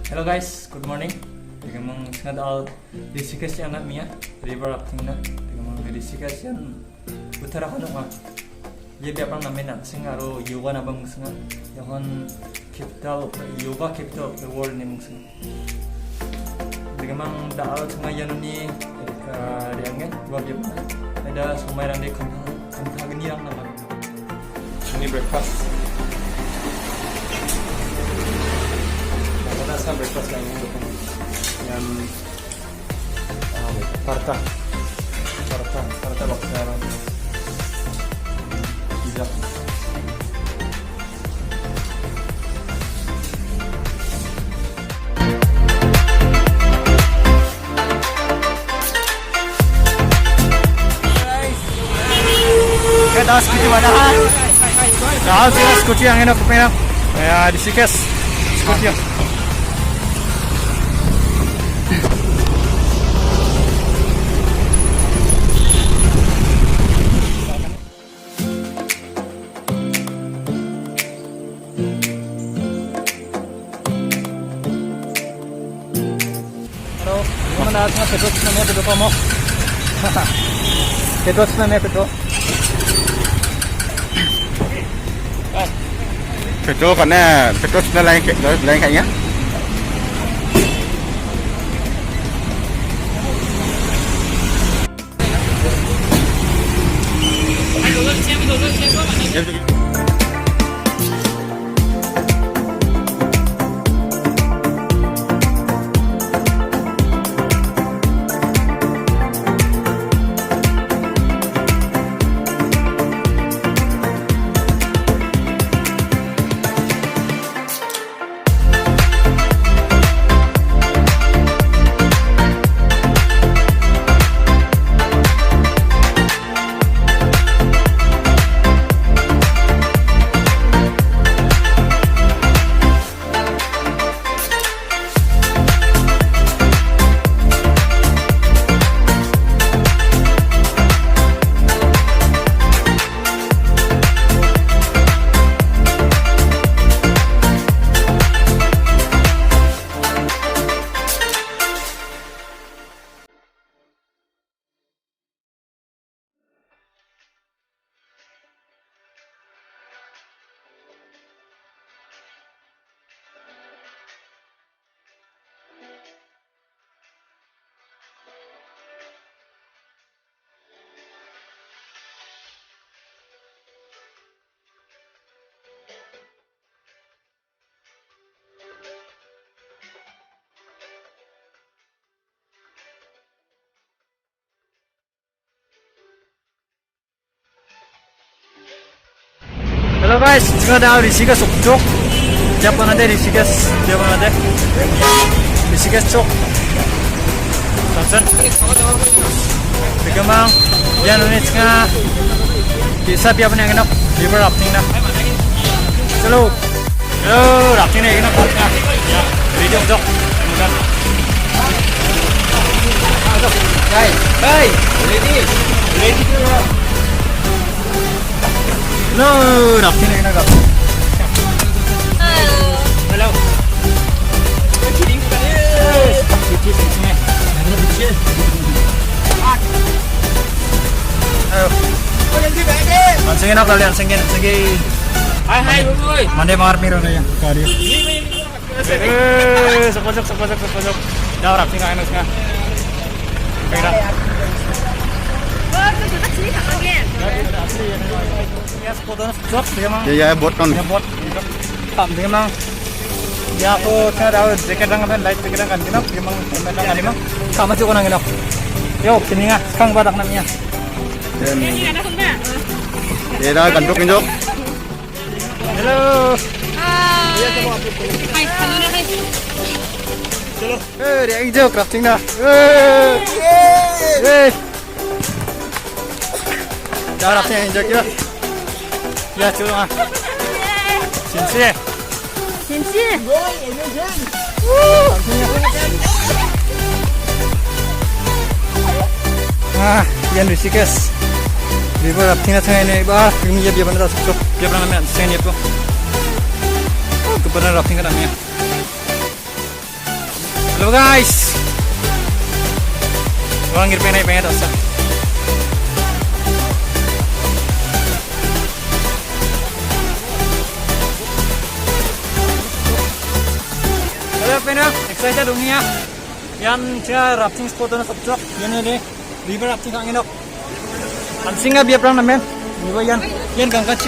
Hello guys, good morning. Digamang singad al Rishikesh yang namanya river rafting na. Digamang Rishikesh yang Uttarakhand nga. Ye biapang namin na singaro yoga na bang singa. Yon capital yoga capital of the world ni mung singa. Digamang daal singa yan ni riangnya dua biapang. Ada sumai rande kantang ni rang naman. Ini breakfast. Nasa breakfast lang yung lupong yan parta baksa pizza. Kita skuti mana ha? Dah skuti yang enak kupena ya di Rishikesh skuti. Mana petrol namanya petrol kamu? Petrol namanya petrol. Petrol karena petrol lain kayaknya. Hello guys, 지금 나 Rishikesh 쪽. Japan ada Rishikesh 쪽. Samson. Digamang yan ulit nga bisa biar apa yang enak river rafting na. Hello rafting na enak na. Ya, video jok. Kemudian. Hey, ready. No, rafting na enak. Hello. Sige na kalian, sige. Hai boy. Mande mar miro na yan. Kari. Sepojok. Dah rafting ka enak nga. Pera. Ya bot kan. Memang ya aku tahu jaket dengan light jaket dengan kinap memang memang sama juga nang kinap. Yo, kini nga kang badak namanya. Ya dah gantuk injok. Hello. Hai, halo na guys. Chalo. Dia injok rafting na. Dah rafting injok ya. Ya, chalo ah. Sini. Yan Rishikesh. River rafting na tengah ini, kami ya biar mana dah sukses, biar mana namanya, saya ni tu. Kebenaran rafting kan namanya. Halo guys. Orang ngir pengen dosa. Halo pengen excited dunia. Yan kira rafting spot na sabjok. Yan ini river rafting kang inok. Ansinga biar perang namen. River yan gangkaci.